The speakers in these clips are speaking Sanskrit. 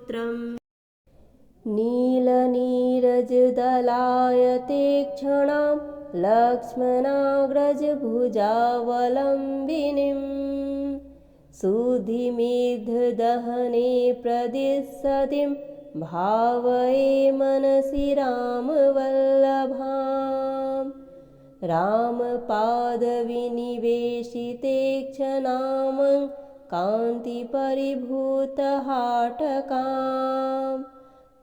पुत्रम् नीलनीरजदलायते क्षणां लक्ष्मणाग्रजभुजावलम्बिनीं सुधिमेधदहने प्रदिशतीं भावये मनसि रामवल्लभाम् रामपादविनिवेशिते क्षणामं कान्तिपरिभूतहाटकाम्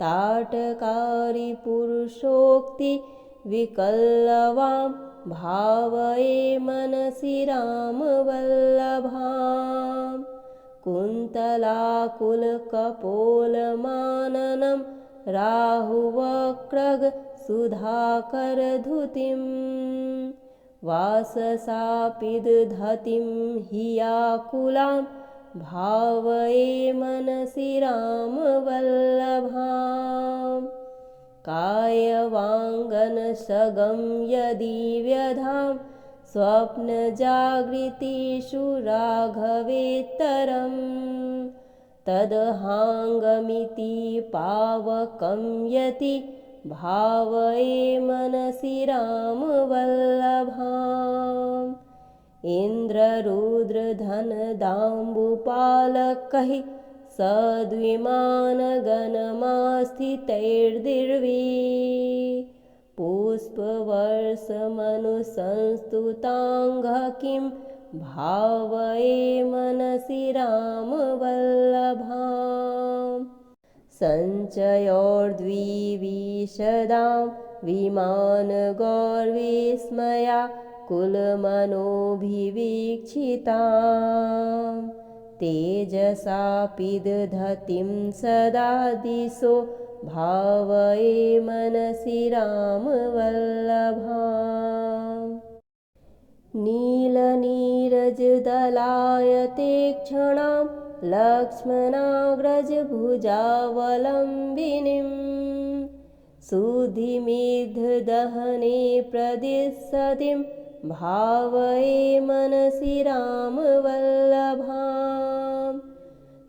ताटकारिपुरुषोक्तिविकल्लवां भावये मनसि रामवल्लभाम् कुन्तलाकुलकपोलमाननं राहुवक्रगसुधाकरधुतिं वाससापिदधतिं हियाकुलां भावये मनसि रामवल्लभाम् कायवाङ्गनसगं यदि व्यधां स्वप्नजागृतिषु राघवेत्तरं तदहाङ्गमिति पावकं यति भावये मनसि रामवल्लभाम् इन्द्ररुद्रधनदाम्बुपालकैः सद्विमानगणमास्थितैर्दिर्भिः पुष्पवर्षमनुसंस्तुताङ्गः किं भावये मनसि रामवल्लभाम् सञ्चयोर्द्विविशदां विमानगौर्विस्मया कुलमनोभिवीक्षितां तेजसापिदधतिं सदा दिशो भावये मनसि रामवल्लभाम् नीलनीरजदलायते क्षणां लक्ष्मणाग्रजभुजावलम्बिनीं सुधिमेधदहने प्रदिशतीं भावये मनसि रामवल्लभाम्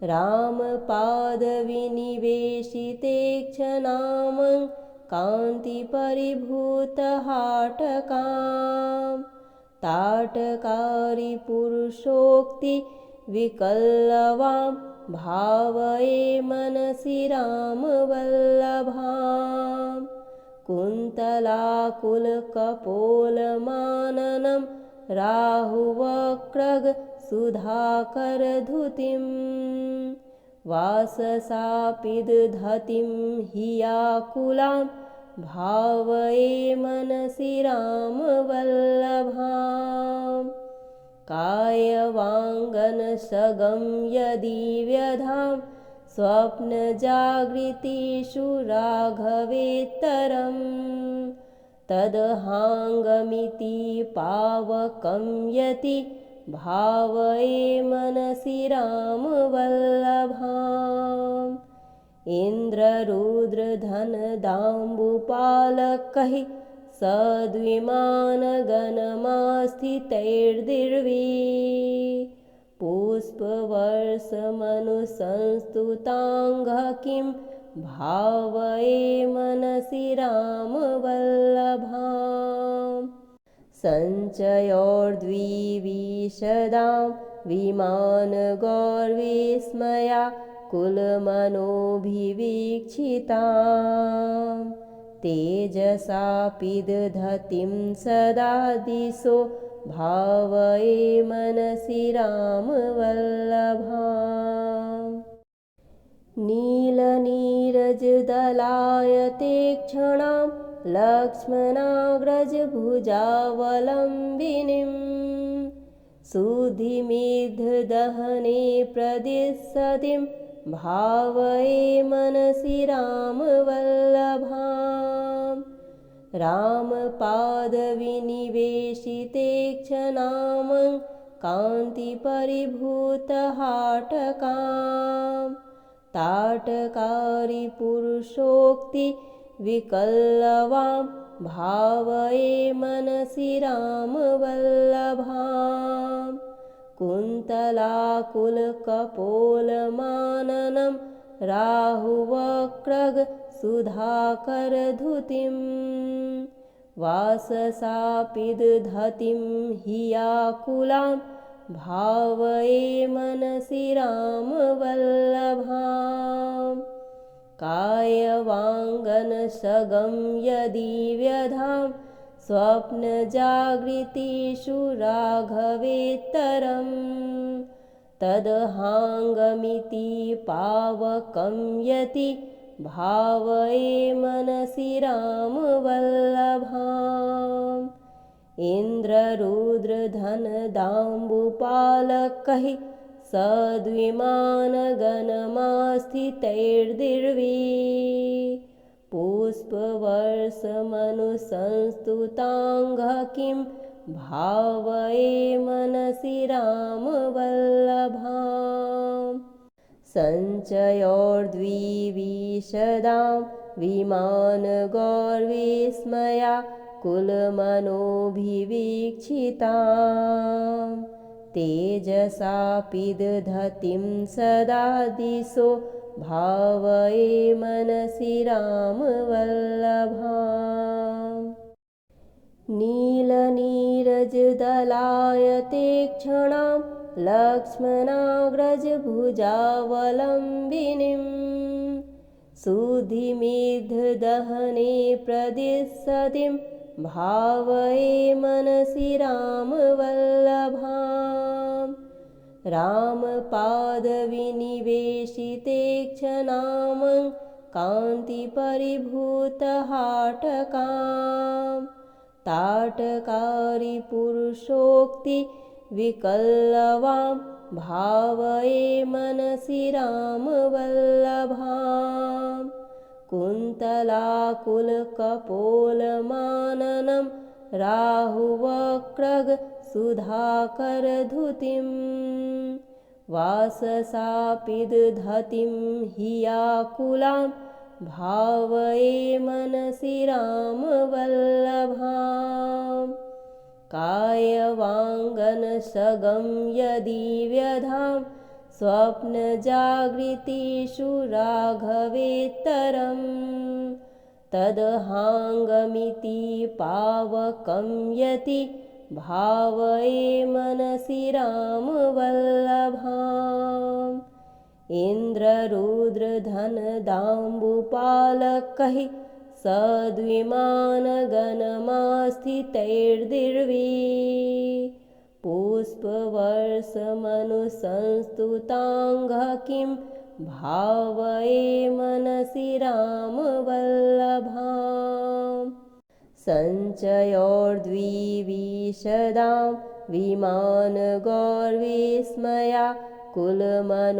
रामपादविनिवेशिते क्षणामं कान्तिपरिभूतहाटकाम् ताटकारिपुरुषोक्तिविकल्लवां भावये मनसि रामवल्लभाम् कुन्तलाकुलकपोलमाननं राहुवक्रगसुधाकरधुतिं वाससापिदधतिं हियाकुलां भावये मनसि रामवल्लभाम् कायवाङ्गनसगं यदि व्यधां स्वप्नजागृतिषु राघवेत्तरं तदहाङ्गमिति पावकं यति भावये मनसि रामवल्लभाम् इन्द्ररुद्रधनदाम्बुपालकैः सद्विमानगणमास्थितैर्दिर्भिः पुष्पवर्षमनुसंस्तुताङ्गः किं भावये मनसि रामवल्लभाम् सञ्चयोर्द्विविशदां विमानगौर्विस्मया कुलमनोभिवीक्षितां तेजसापिदधतिं सदा दिशो भावये मनसि रामवल्लभाम् नीलनीरजदलायते क्षणां लक्ष्मणाग्रजभुजावलम्बिनीं सुधिमेधदहने प्रदिशतीं भावये मनसि रामवल्लभाम् रामपादविनिवेशिते क्षणामं कान्तिपरिभूतहाटकाम् ताटकारिपुरुषोक्तिविकल्लवां भावये मनसि रामवल्लभाम् कुन्तलाकुलकपोलमाननं राहुवक्रग सुधाकरधुतिं वाससापिदधतिं हियाकुलां भावये मनसि रामवल्लभाम् कायवाङ्गनसगं यदि व्यधां स्वप्नजागृतिषु राघवेत्तरम् तदहाङ्गमिति पावकं यति भावये मनसि रामवल्लभाम् इन्द्ररुद्रधनदाम्बुपालकैः सद्विमानगणमास्थितैर्दिर्वी पुष्पवर्षमनुसंस्तुताङ्घ्ः किं भावये मनसि रामवल्लभाम् सञ्चयोर्द्विविशदां विमानगौर्विस्मया कुलमनोभिवीक्षितां तेजसापिदधतिं सदा दिशो भावये मनसि रामवल्लभाम् नीलनीरजदलायते क्षणां लक्ष्मणाग्रजभुजावलम्बिनीं सुधिमिद्धदहने प्रदिशतीं भावये मनसि रामवल्लभाम् रामपादविनिवेशिते क्षणामं कान्तिपरिभूतहाटकां ताटकारिपुरुषोक्तिविकल्लवां भावये मनसि रामवल्लभाम् कुन्तलाकुलकपोलमाननं राहुवक्रग सुधाकरधुतिं वाससापिदधतिं हियाकुलां भावये मनसि रामवल्लभाम् कायवाङ्गनसगं यदि व्यधां स्वप्नजागृतिषु राघवेत्तरम् तदहाङ्गमिति पावकं यति भावये मनसि रामवल्लभाम् इन्द्ररुद्रधनदाम्बुपालकैः सद्विमानगणमास्थितैर्दिर्वी पुष्पवर्षमनुसंस्तुताङ्घ्ः किं भावये मनसि रामवल्लभाम् सञ्चयोर्द्विविशदां विमानगौर्विस्मया कुलमनोभिवीक्षितां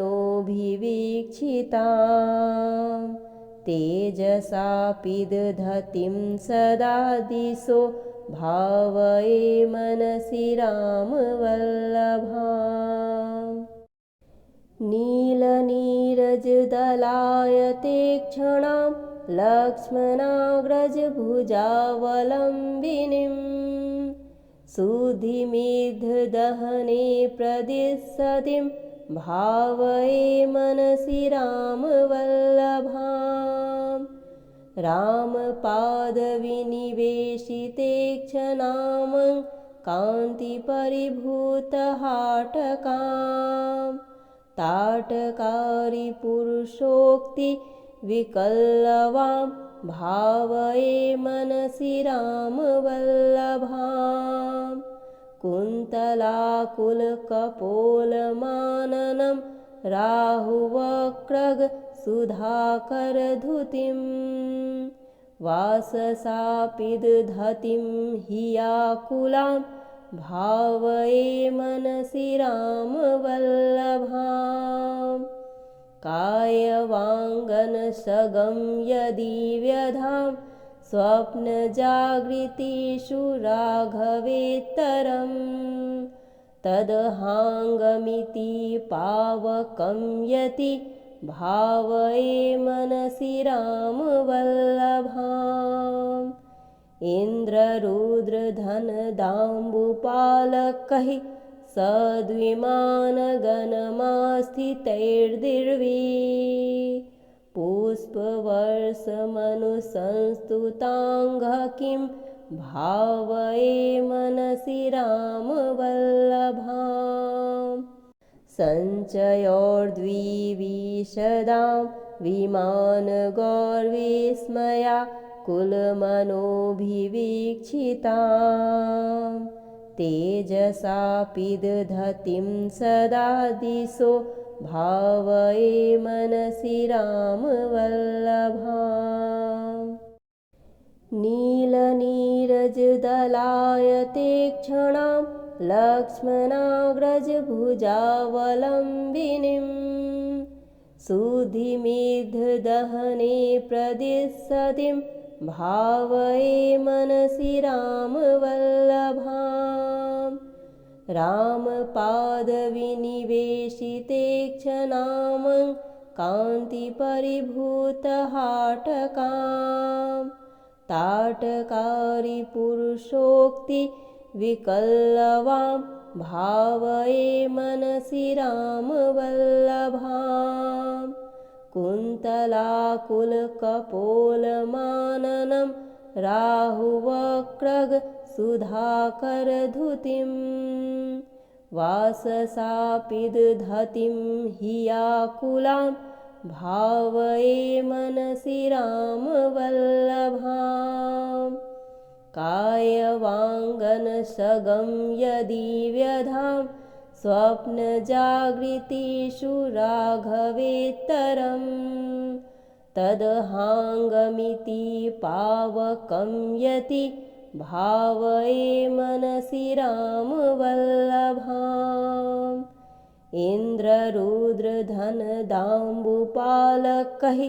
तेजसापिदधतिं सदा दिशो भावये मनसि रामवल्लभाम् नीलनीरजदलायते क्षणां लक्ष्मणाग्रजभुजावलम्बिनीं सुधिमिद्धदहने प्रदिशतीं भावये मनसि रामवल्लभाम् रामपादविनिवेशिते क्षणामं कान्तिपरिभूतहाटकां ताटकारिपुरुषोक्तिविकल्लवां भावये मनसि रामवल्लभाम् कुन्तलाकुलकपोलमाननं राहुवक्रग सुधाकरधुतिं वाससापिदधतिं हियाकुलां भावये मनसि रामवल्लभाम् कायवाङ्गनसगं यदि व्यधां स्वप्नजागृतिषु राघवेत्तरम् तदहाङ्गमिति पावकं यति भावये मनसि रामवल्लभाम् इन्द्ररुद्रधनदाम्बुपालकैः सद्विमानगणमास्थितैर्दिर्वी पुष्पवर्षमनुसंस्तुताङ्घ् किं भावये मनसि रामवल्लभाम् सञ्चयोर्द्विविशदां विमानगौर्विस्मया कुलमनोभिवीक्षिताम् तेजसा पिदधतीं सदा दिशो भावये मनसि रामवल्लभाम् नीलनीरजदलायते क्षणां लक्ष्मणाग्रजभुजावलम्बिनीं सुधिमेधदहने प्रदिशतीं भावये मनसि रामवल्लभाम् रामपादविनिवेशिते क्षणामं कान्तिपरिभूतहाटकाम् ताटकारि पुरुषोक्तिविकल्लवां भावये मनसि रामवल्लभाम् कुन्तलाकुलकपोलमाननं राहुवक्रगसुधाकरधुतिं वाससापिदधतीं हियाकुलां भावये मनसि रामवल्लभाम् कायवाङ्गनसगं यदि व्यधां स्वप्नजागृतिषु राघवेत्तरं तदहाङ्गमिति पावकं यति भावये मनसि रामवल्लभाम् इन्द्ररुद्रधनदाम्बुपालकैः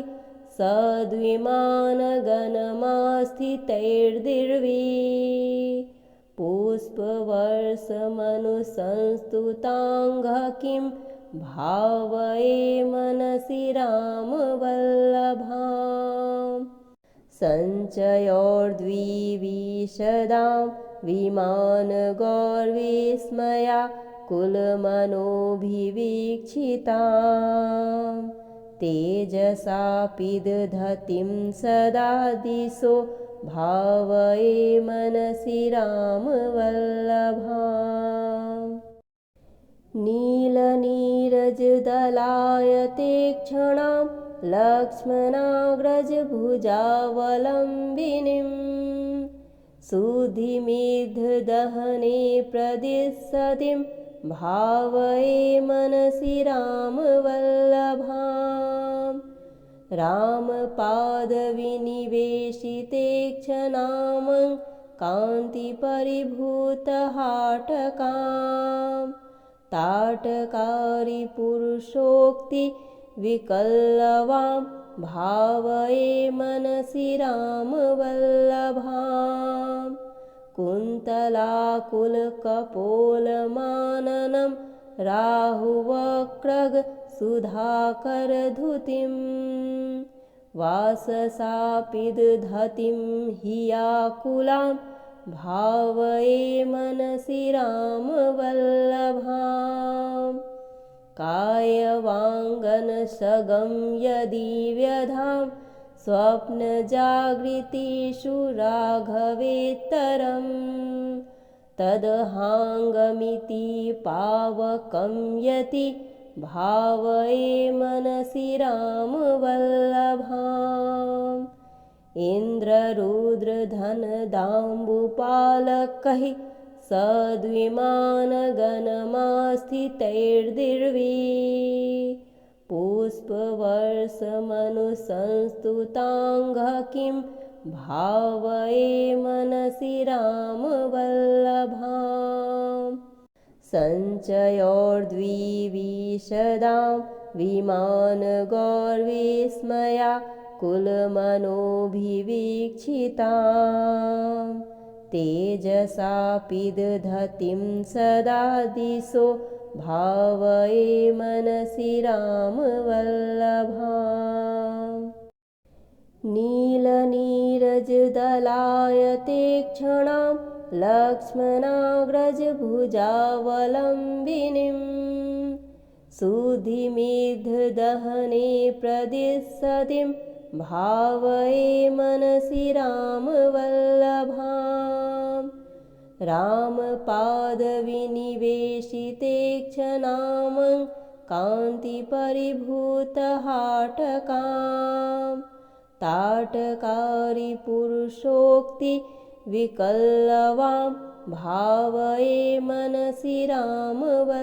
सद्विमानगणमास्थितैर्दिर्वी पुष्पवर्षमनुसंस्तुताङ्घ् किं भावये मनसि रामवल्लभाम् सञ्चयोर्द्विविशदां विमानगौर्विस्मया कुलमनोभिवीक्षिताम् तेजसा पिदधतीं सदा दिशो भावये मनसि रामवल्लभाम् नीलनीरजदलायते क्षणां लक्ष्मणाग्रजभुजावलम्बिनीं सुधिमेधदहने प्रदिशतीं भावये मनसि रामवल्लभाम् रामपादविनिवेशिते क्षणामं कान्तिपरिभूतहाटकाम् ताटकारि पुरुषोक्तिविकल्लवां भावये मनसि रामवल्लभाम् कुन्तलाकुलकपोलमाननं राहुवक्रगसुधाकरधुतिं वाससापिदधतीं हियाकुलां भावये मनसि रामवल्लभाम् कायवाङ्गनसगं यदि व्यधां स्वप्नजागृतिषु राघवेत्तरं तदहाङ्गमिति पावकं यति भावये मनसि रामवल्लभाम् इन्द्ररुद्रधनदाम्बुपालकैः सद्विमानगणमास्थितैर्दिर्वी पुष्पवर्षमनुसंस्तुताङ्घ् किं भावये मनसि रामवल्लभाम् सञ्चयोर्द्विविशदां विमानगौर्विस्मया कुलमनोभिवीक्षिताम् तेजसा पिदधतीं सदा दिशो भावये मनसि रामवल्लभाम् नीलनीरजदलायते क्षणां लक्ष्मणाग्रजभुजावलम्बिनीं सुधिमिद्धदहने प्रदिशतीं भावये मनसि रामवल्लभाम् रामपादविनिवेशिते क्षणामं कान्तिपरिभूतहाटकाम् ताटकारिपुरुषोक्तिविकल्लवां भावये मनसि रामवल्लभाम्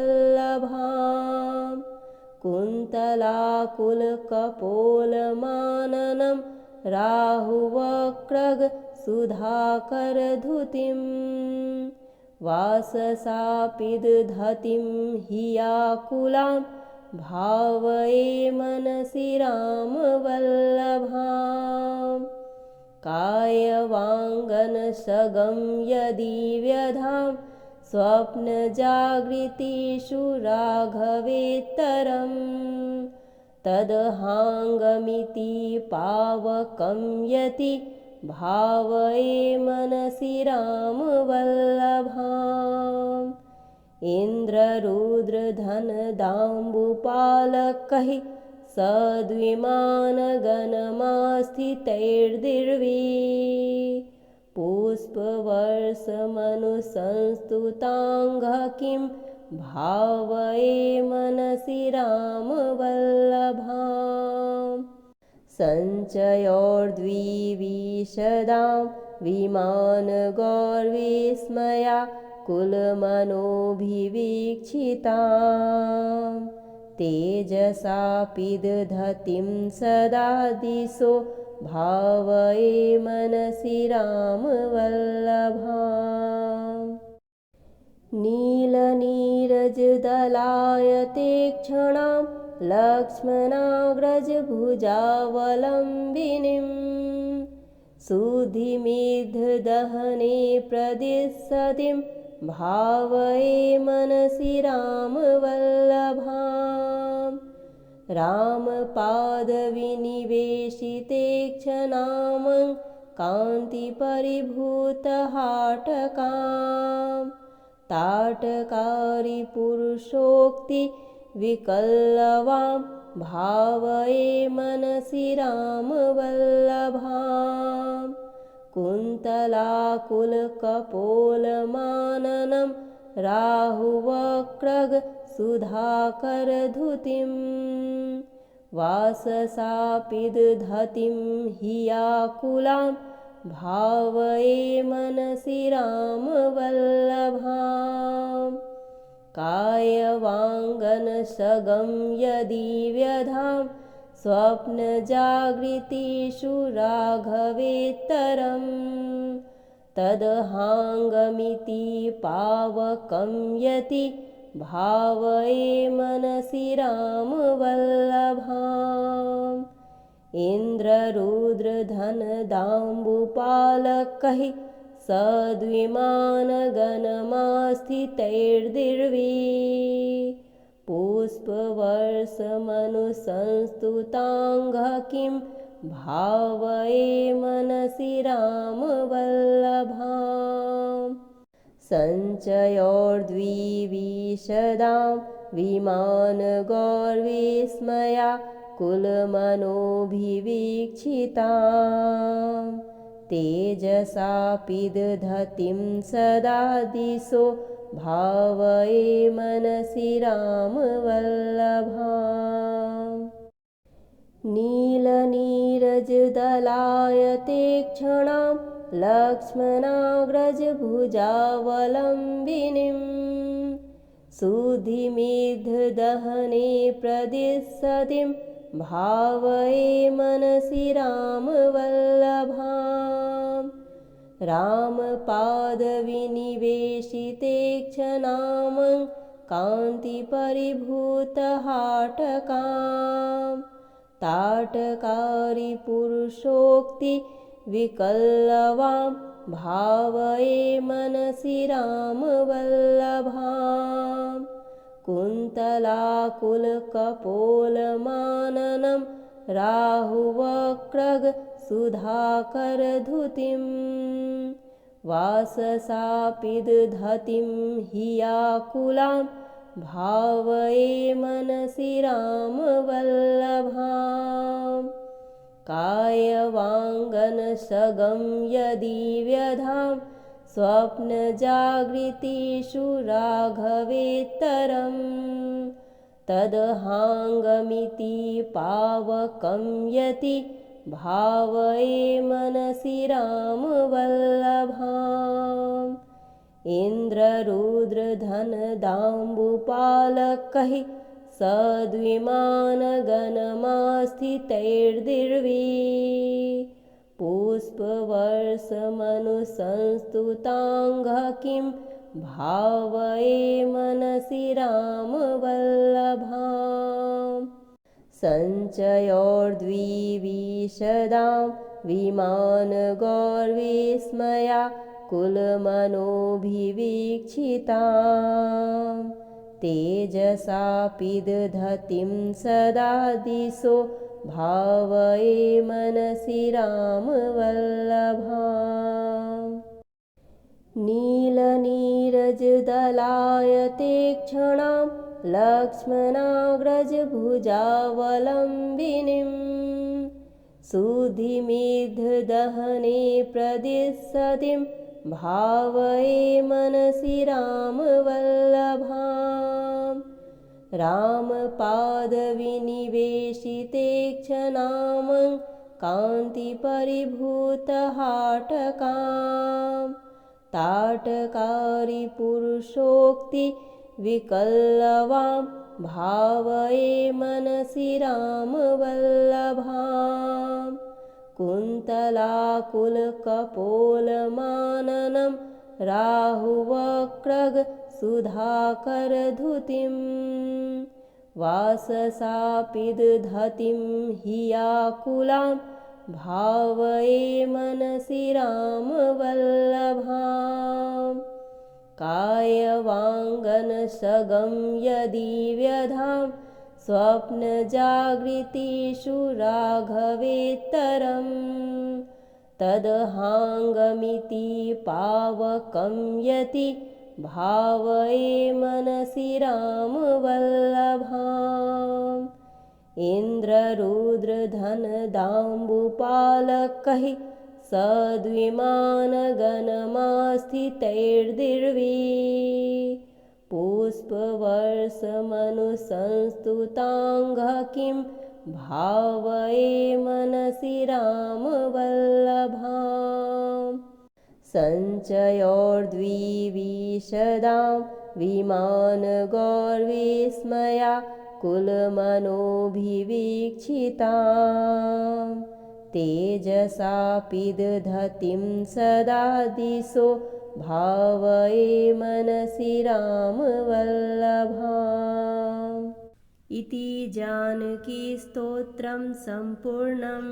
कुन्तलाकुलकपोलमाननं राहुवक्रगसुधाकरधुतिं वाससापिदधतिं हियाकुलां भावये मनसि रामवल्लभाम् कायवाङ्गनसगं यदि व्यधां स्वप्नजागृतिषु राघवेत्तरं तदहाङ्गमिति पावकं यति भावये मनसि रामवल्लभाम् इन्द्ररुद्रधनदाम्बुपालकैः सद्विमानगणमास्थितैर्दिर्वी पुष्पवर्षमनुसंस्तुताङ्घ्ः किं भावये मनसि रामवल्लभाम् सञ्चयोर्द्विविशदां विमानगौर्विस्मया कुलमनोभिवीक्षितां तेजसापिदधतिं सदा दिशो भावये मनसि रामवल्लभाम् नीलनीरजदलायते क्षणां लक्ष्मणाग्रजभुजावलम्बिनीं सुधिमिद्धदहने प्रदिशतीं भावये मनसि रामवल्लभाम् रामपादविनिवेशिते क्षणामं कान्तिपरिभूतहाटकाम् ताटकारिपुरुषोक्तिविकल्लवां भावये मनसि रामवल्लभाम् कुन्तलाकुलकपोलमाननं राहुवक्रगसुधाकरधुतिं वाससापिदधतिं हियाकुलां भावये मनसि रामवल्लभाम् कायवाङ्गनसगं यदि व्यधां स्वप्नजागृतिषु राघवेत्तरं तदहाङ्गमिति पावकं यति भावये मनसि रामवल्लभाम् इन्द्ररुद्रधनदाम्बुपालकैः सद्विमानगणमास्थितैर्दिर्वी पुष्पवर्षमनुसंस्तुताङ्घ्ः किं भावये मनसि रामवल्लभाम् सञ्चयोर्द्विविशदां विमानगौर्विस्मया कुलमनोभिवीक्षितां तेजसापिदधतिं सदा दिशो भावये मनसि रामवल्लभाम् नीलनीरजदलायते क्षणां लक्ष्मणाग्रजभुजावलम्बिनीं सुधिमिद्धदहने प्रदिशतीं भावये मनसि रामवल्लभाम् रामपादविनिवेशिते क्षणामं कान्तिपरिभूतहाटकाम् ताटकारिपुरुषोक्तिविकल्लवां भावये मनसि रामवल्लभाम् कुन्तलाकुलकपोलमाननं राहुवक्रगसुधाकरधुतिं वाससापिदधतिं हियाकुलां भावये मनसि रामवल्लभाम् कायवाङ्गनसगं यदि व्यधां स्वप्नजागृतिषु राघवेत्तरम् तदहाङ्गमिति पावकं यति भावये मनसि रामवल्लभाम् इन्द्ररुद्रधनदाम्बुपालकैः सद्विमानगणमास्थितैर्दिर्वी पुष्पवर्षमनुसंस्तुताङ्घ्ः किं भावये मनसि रामवल्लभाम् सञ्चयोर्द्विविशदां विमानगौर्विस्मया कुलमनोभिवीक्षितां तेजसा पिदधतीं सदा दिशो भावये मनसि रामवल्लभाम् नीलनीरजदलायते क्षणां लक्ष्मणाग्रजभुजावलम्बिनीं सुधिमिद्धदहने प्रदिशतीं भावये मनसि रामवल्लभाम् रामपादविनिवेशिते क्षणामं कान्तिपरिभूतहाटकां ताटकारिपुरुषोक्तिविकल्लवां भावये मनसि रामवल्लभाम् कुन्तलाकुलकपोलमाननं राहुवक्रगसुधाकरधुतिं वाससापिदधतीं हियाकुलां भावये मनसि रामवल्लभाम् कायवाङ्गनसगं यदि व्यधां स्वप्नजागृतिषु राघवेत्तरम् तदहाङ्गमिति पावकं यति भावये मनसि रामवल्लभाम् इन्द्ररुद्रधनदाम्बुपालकैः सद्विमानगणमास्थितैर्दिर्वी पुष्पवर्षमनुसंस्तुताङ्घ्ः किं भावये मनसि रामवल्लभाम् सञ्चयोर्द्विविशदां विमानगौर्विस्मया कुलमनोभिवीक्षितां तेजसा पिदधतीं सदा दिशो भावये मनसि रामवल्लभाम् इति जानकीस्तोत्रं सम्पूर्णम्।